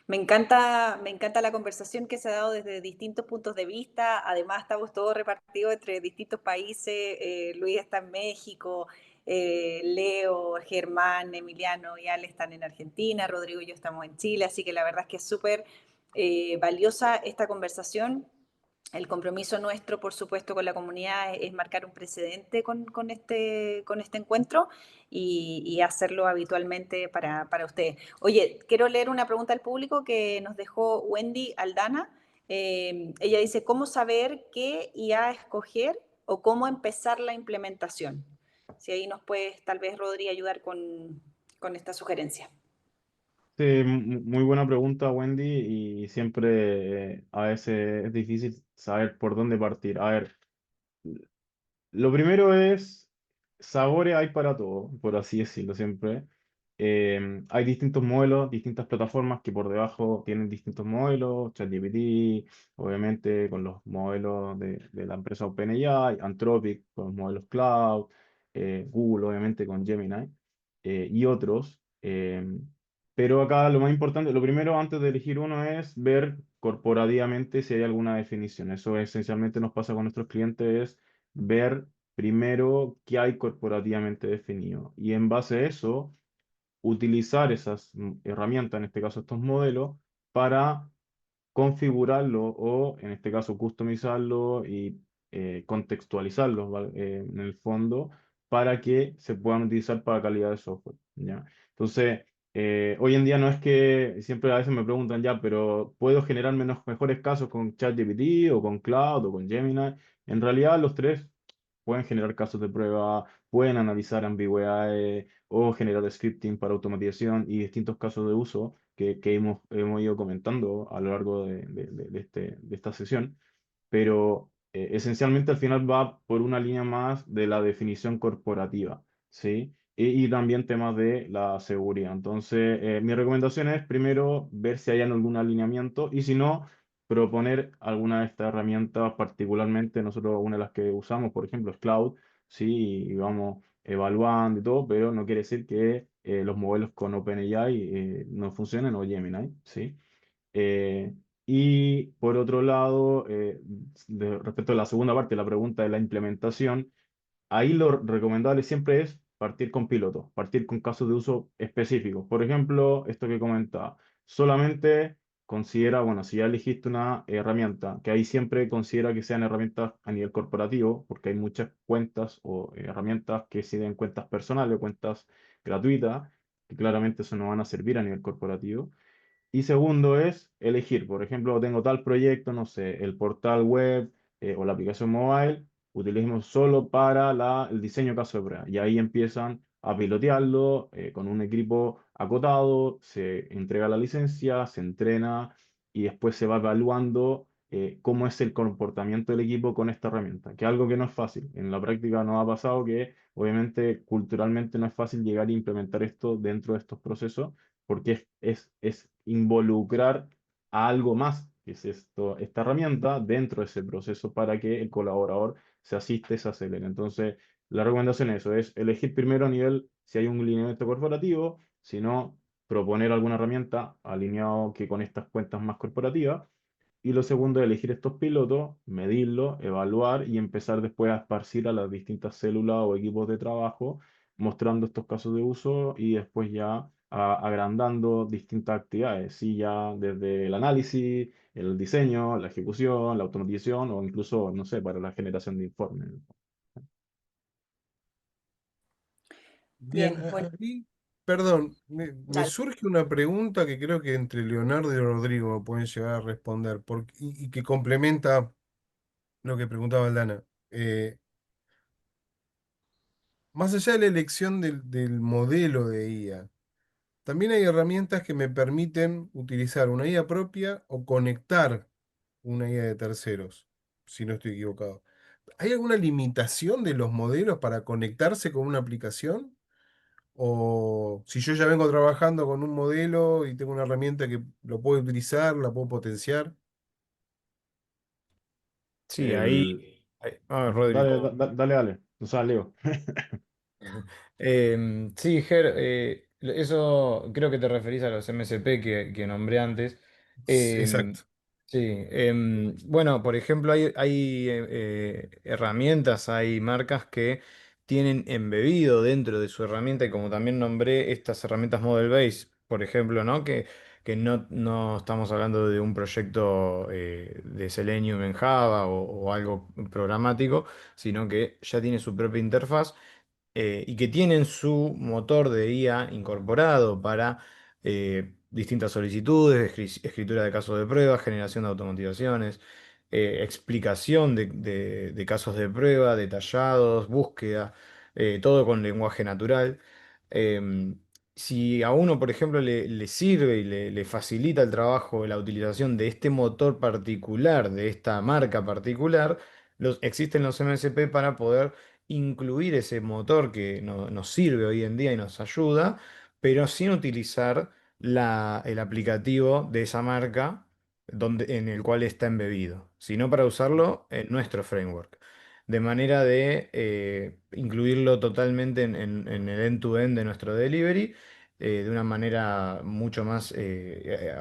Me encanta la conversación que se ha dado desde distintos puntos de vista. Además, estamos todos repartidos entre distintos países. Luis está en México, Leo, Germán, Emiliano y Ale están en Argentina, Rodrigo y yo estamos en Chile. Así que la verdad es que es súper valiosa esta conversación. El compromiso nuestro, por supuesto, con la comunidad es marcar un precedente con este encuentro y hacerlo habitualmente para ustedes. Oye, quiero leer una pregunta al público que nos dejó Wendy Aldana. Ella dice, ¿cómo saber qué IA escoger o cómo empezar la implementación? Si ahí nos puedes, tal vez, Rodri, ayudar con esta sugerencia.
Sí, muy buena pregunta, Wendy, y siempre a veces es difícil saber por dónde partir. A ver, lo primero es, sabores hay para todo, por así decirlo siempre. Hay distintos modelos, distintas plataformas que por debajo tienen distintos modelos, ChatGPT, obviamente con los modelos de la empresa OpenAI, Anthropic con los modelos Cloud, Google obviamente con Gemini y otros. Pero acá lo más importante, lo primero antes de elegir uno es ver corporativamente si hay alguna definición. Eso esencialmente nos pasa con nuestros clientes, es ver primero qué hay corporativamente definido. Y en base a eso, utilizar esas herramientas, en este caso estos modelos, para configurarlo o, en este caso, customizarlo y contextualizarlo, en el fondo para que se puedan utilizar para calidad de software, ¿ya? Entonces, hoy en día no es que siempre a veces me preguntan ya, pero ¿puedo generar mejores casos con ChatGPT o con Cloud o con Gemini? En realidad los tres pueden generar casos de prueba, pueden analizar ambigüedades o generar scripting para automatización y distintos casos de uso que hemos ido comentando a lo largo de esta sesión, pero esencialmente al final va por una línea más de la definición corporativa, ¿sí? Y también temas de la seguridad. Entonces, mi recomendación es primero ver si hay algún alineamiento y si no, proponer alguna de estas herramientas, particularmente nosotros una de las que usamos, por ejemplo, es Cloud, ¿sí? Y vamos evaluando y todo, pero no quiere decir que los modelos con OpenAI no funcionen o Gemini, ¿sí? Eh, y por otro lado, respecto a la segunda parte de la pregunta de la implementación, ahí lo recomendable siempre es partir con pilotos, partir con casos de uso específicos. Por ejemplo, esto que comentaba, solamente considera, bueno, si ya elegiste una herramienta, que ahí siempre considera que sean herramientas a nivel corporativo, porque hay muchas cuentas o herramientas que siguen cuentas personales o cuentas gratuitas, que claramente eso no van a servir a nivel corporativo. Y segundo es elegir, por ejemplo, tengo tal proyecto, no sé, el portal web o la aplicación mobile, utilicemos solo para el diseño caso de prueba. Y ahí empiezan a pilotearlo con un equipo acotado, se entrega la licencia, se entrena y después se va evaluando cómo es el comportamiento del equipo con esta herramienta, que es algo que no es fácil. En la práctica nos ha pasado que obviamente culturalmente no es fácil llegar a implementar esto dentro de estos procesos porque es involucrar a algo más, que es esta herramienta, dentro de ese proceso para que el colaborador se asiste, se acelere. Entonces, la recomendación es eso, es elegir primero a nivel, si hay un lineamiento corporativo, si no, proponer alguna herramienta alineado que con estas cuentas más corporativas. Y lo segundo es elegir estos pilotos, medirlos, evaluar y empezar después a esparcir a las distintas células o equipos de trabajo, mostrando estos casos de uso y después ya agrandando distintas actividades, sí, ya desde el análisis, el diseño, la ejecución, la automatización o incluso, no sé, para la generación de informes.
Bien,
Bien, bueno,
ahí, perdón, me
dale.
surge una pregunta que creo que entre Leonardo y Rodrigo me pueden llegar a responder y que complementa lo que preguntaba Aldana. Eh, Más allá de la elección del modelo de IA, también hay herramientas que me permiten utilizar una IA propia o conectar una IA de terceros, si no estoy equivocado. ¿Hay alguna limitación de los modelos para conectarse con una aplicación? O si yo ya vengo trabajando con un modelo y tengo una herramienta que lo puedo utilizar, la puedo potenciar.
Sí,
El...
Rodri.
Dale. O sea, Leo.
Sí, Ger, eso creo que te referís a los MSP que nombré antes. Em,
Exacto.
sí, bueno, por ejemplo, hay herramientas, hay marcas que tienen embebido dentro de su herramienta, y como también nombré estas herramientas Model Base, por ejemplo, ¿no? Que que no estamos hablando de un proyecto de Selenium en Java o algo programático, sino que ya tiene su propia interfaz y que tienen su motor de IA incorporado para distintas solicitudes, escritura de casos de prueba, generación de automatizaciones, explicación de casos de prueba, detallados, búsqueda, todo con lenguaje natural. Em, si a uno, por ejemplo, le sirve y le facilita el trabajo la utilización de este motor particular, de esta marca particular, existen los MSP para poder incluir ese motor que nos sirve hoy en día y nos ayuda, pero sin utilizar el aplicativo de esa marca en el cual está embebido, sino para usarlo en nuestro framework. De manera de incluirlo totalmente en el end-to-end de nuestro delivery, de una manera mucho más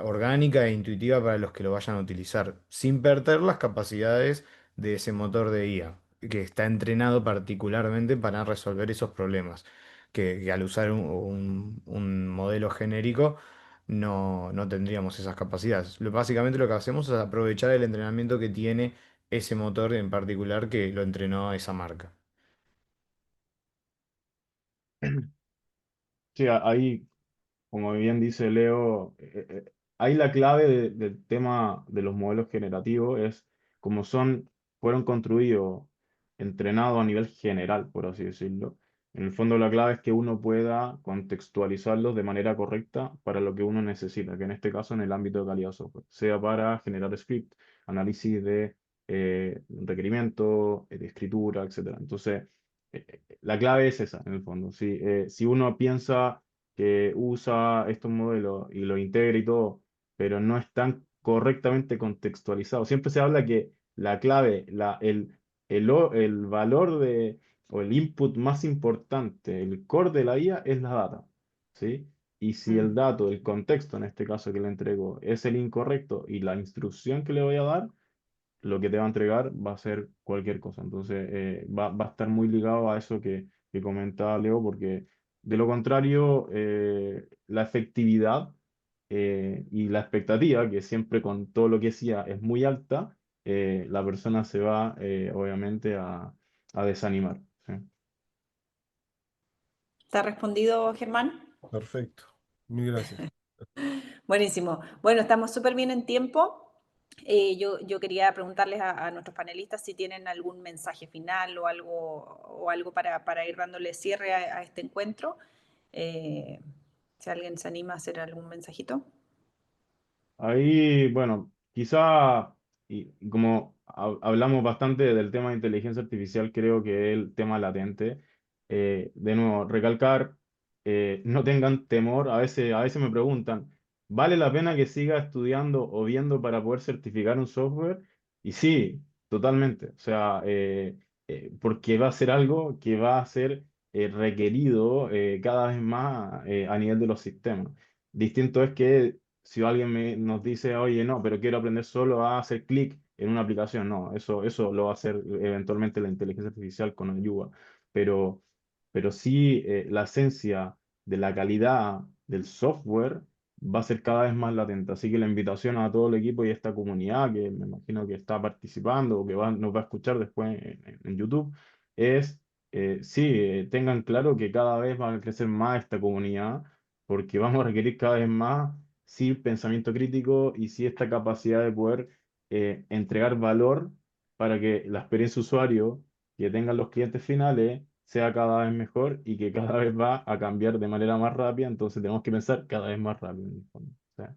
orgánica e intuitiva para los que lo vayan a utilizar, sin perder las capacidades de ese motor de IA que está entrenado particularmente para resolver esos problemas, que al usar un modelo genérico no tendríamos esas capacidades. Básicamente lo que hacemos es aprovechar el entrenamiento que tiene ese motor en particular que lo entrenó esa marca.
Sí, ahí, como bien dice Leo, ahí la clave del tema de los modelos generativos es como fueron construidos, entrenados a nivel general, por así decirlo. En el fondo la clave es que uno pueda contextualizarlos de manera correcta para lo que uno necesita, que en este caso en el ámbito de calidad de software, sea para generar script, análisis de requerimientos, de escritura, etcétera. Entonces, la clave es esa, en el fondo. Si uno piensa que usa estos modelos y los integra y todo, pero no están correctamente contextualizados. Siempre se habla que la clave, el valor o el input más importante, el core de la IA es la data, ¿sí? Y si el
Mm.
dato, el contexto en este caso que le entrego es el incorrecto y la instrucción que le voy a dar, lo que te va a entregar va a ser cualquier cosa. Entonces, va a estar muy ligado a eso que comentaba Leo, porque de lo contrario, la efectividad y la expectativa, que siempre con todo lo que decía es muy alta, la persona se va obviamente a desanimar. ¿Sí?
¿Te ha respondido, Germán?
Perfecto. Mil gracias.
Buenísimo. Bueno, estamos súper bien en tiempo. Yo quería preguntarles a nuestros panelistas si tienen algún mensaje final o algo para ir dándole cierre a este encuentro. Eh, si alguien se anima a hacer algún mensajito.
Ahí, bueno, quizá, y como hablamos bastante del tema de inteligencia artificial, creo que es el tema latente. De nuevo, recalcar, no tengan temor. A veces me preguntan, ¿vale la pena que siga estudiando o viendo para poder certificar un software? Y sí, totalmente. O sea, porque va a ser algo que va a ser requerido cada vez más a nivel de los sistemas. Distinto es que si alguien nos dice, oye, no, pero quiero aprender solo a hacer clic en una aplicación, no, eso lo va a hacer eventualmente la inteligencia artificial con ayuda. Pero, pero sí, la esencia de la calidad del software va a ser cada vez más latente. Así que la invitación a todo el equipo y a esta comunidad que me imagino que está participando o que nos va a escuchar después en YouTube es, sí, tengan claro que cada vez va a crecer más esta comunidad porque vamos a requerir cada vez más, sí, pensamiento crítico y sí esta capacidad de poder entregar valor para que la experiencia usuario que tengan los clientes finales sea cada vez mejor y que cada vez va a cambiar de manera más rápida, entonces tenemos que pensar cada vez más rápido en el fondo. O sea,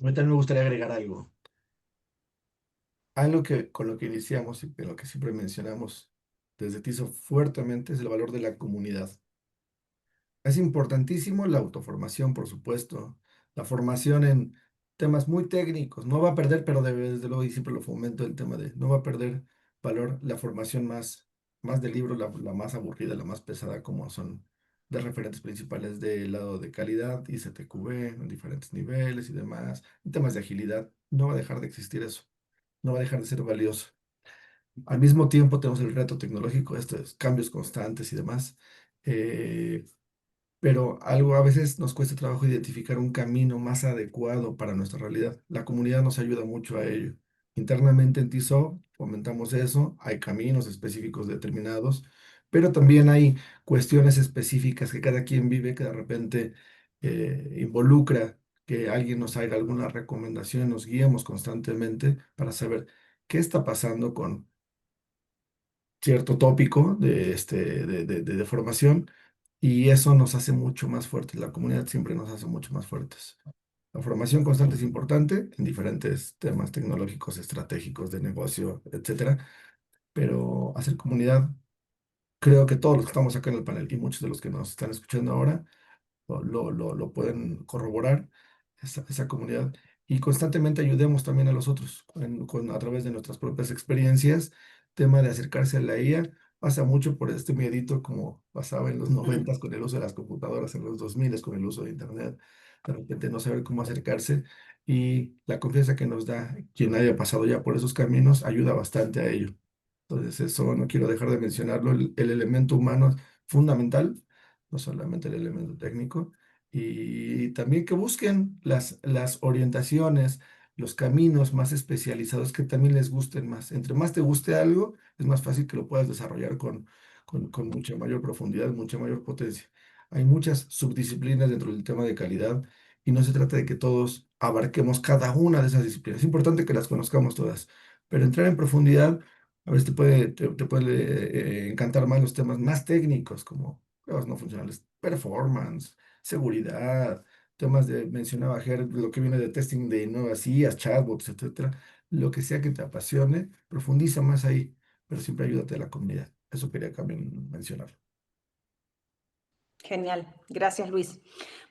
A mí también me gustaría agregar algo. Algo que con lo que iniciamos y de lo que siempre mencionamos desde TISO fuertemente es el valor de la comunidad. Es importantísimo la autoformación, por supuesto, la formación en temas muy técnicos. No va a perder, pero desde luego, y siempre lo fomento el tema de, no va a perder valor la formación más del libro, la más aburrida, la más pesada, como son de referentes principales del lado de calidad, ICTQB, en diferentes niveles y demás, en temas de agilidad. No va a dejar de existir eso, no va a dejar de ser valioso. Al mismo tiempo tenemos el reto tecnológico, estos cambios constantes y demás. pero algo a veces nos cuesta trabajo identificar un camino más adecuado para nuestra realidad. La comunidad nos ayuda mucho a ello. Internamente en TISO fomentamos eso, hay caminos específicos determinados, pero también hay cuestiones específicas que cada quien vive que de repente involucra que alguien nos haga alguna recomendación, nos guiemos constantemente para saber qué está pasando con cierto tópico de formación y eso nos hace mucho más fuertes. La comunidad siempre nos hace mucho más fuertes. La formación constante es importante en diferentes temas tecnológicos, estratégicos, de negocio, etcétera, pero hacer comunidad, creo que todos los que estamos acá en el panel y muchos de los que nos están escuchando ahora lo pueden corroborar, esa comunidad. Y constantemente ayudemos también a los otros a través de nuestras propias experiencias. Tema de acercarse a la IA pasa mucho por este miedito como pasaba en los 90 con el uso de las computadoras, en los 2000 con el uso de Internet, de repente no saber cómo acercarse y la confianza que nos da quien haya pasado ya por esos caminos ayuda bastante a ello. Entonces eso no quiero dejar de mencionarlo, el elemento humano es fundamental, no solamente el elemento técnico, y también que busquen las orientaciones, los caminos más especializados que también les gusten más. Entre más te guste algo, es más fácil que lo puedas desarrollar con mucha mayor profundidad, mucha mayor potencia. Hay muchas subdisciplinas dentro del tema de calidad y no se trata de que todos abarquemos cada una de esas disciplinas. Es importante que las conozcamos todas, pero entrar en profundidad a veces te puede encantar más los temas más técnicos como pruebas no funcionales, performance, seguridad, temas mencionaba Ger, lo que viene de testing de nuevas IAs, chatbots, etcétera. Lo que sea que te apasione, profundiza más ahí, pero siempre ayúdate a la comunidad. Eso quería también mencionar.
Genial, gracias Luis.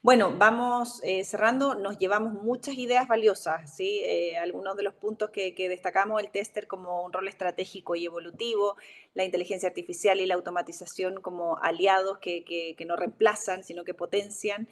Bueno, vamos cerrando, nos llevamos muchas ideas valiosas, ¿sí? Algunos de los puntos que destacamos, el tester como un rol estratégico y evolutivo, la inteligencia artificial y la automatización como aliados que no reemplazan, sino que potencian,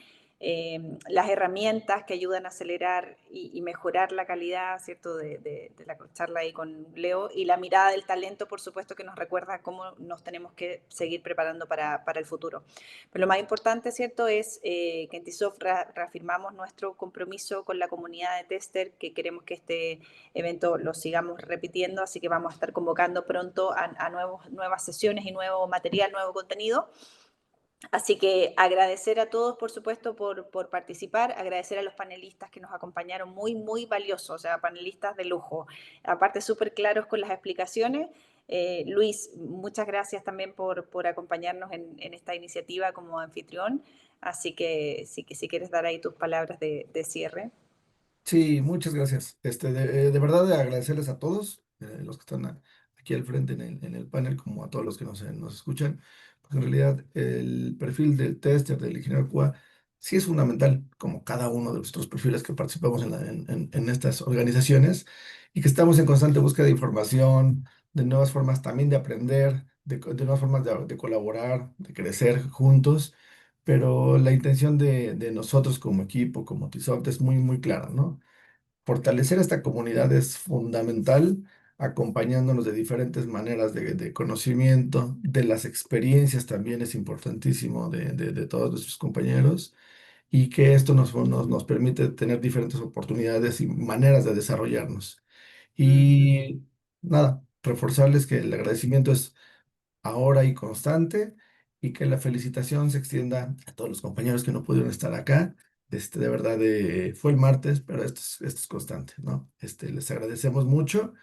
las herramientas que ayudan a acelerar y mejorar la calidad, ¿cierto?, de la charla ahí con Leo, y la mirada del talento, por supuesto, que nos recuerda cómo nos tenemos que seguir preparando para el futuro. Pero lo más importante, ¿cierto?, es que en TISOF reafirmamos nuestro compromiso con la comunidad de tester, que queremos que este evento lo sigamos repitiendo, así que vamos a estar convocando pronto a nuevas sesiones y nuevo material, nuevo contenido. Así que agradecer a todos, por supuesto, por participar, agradecer a los panelistas que nos acompañaron, muy, muy valiosos, o sea, panelistas de lujo, aparte súper claros con las explicaciones. Luis, muchas gracias también por acompañarnos en esta iniciativa como anfitrión, así que si quieres dar ahí tus palabras de cierre.
Sí, muchas gracias. De verdad de agradecerles a todos, los que están aquí al frente en el panel, como a todos los que nos escuchan, porque en realidad el perfil del tester, del ingeniero QA, sí es fundamental, como cada uno de los otros perfiles que participamos en estas organizaciones, y que estamos en constante búsqueda de información, de nuevas formas también de aprender, de nuevas formas de colaborar, de crecer juntos. Pero la intención de nosotros como equipo, como TISOFT, es muy, muy clara, ¿no? Fortalecer esta comunidad es fundamental, acompañándonos de diferentes maneras de conocimiento, de las experiencias también es importantísimo de todos nuestros compañeros y que esto nos permite tener diferentes oportunidades y maneras de desarrollarnos. Y nada, reforzarles que el agradecimiento es ahora y constante, y que la felicitación se extienda a todos los compañeros que no pudieron estar acá. De verdad, fue el martes, pero esto es constante, ¿no? Les agradecemos mucho,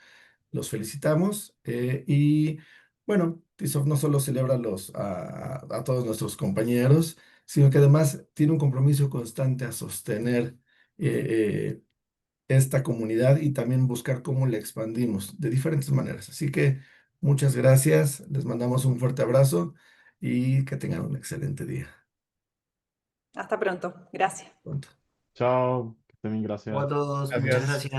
los felicitamos y bueno, TISOF no solo celebra a todos nuestros compañeros, sino que además tiene un compromiso constante a sostener esta comunidad y también buscar cómo la expandimos de diferentes maneras. Así que muchas gracias, les mandamos un fuerte abrazo y que tengan un excelente día.
Hasta pronto, gracias.
Pronto.
Chao, que estén bien,
Chao a
gracias.
todos, muchas
Gracias.
gracias.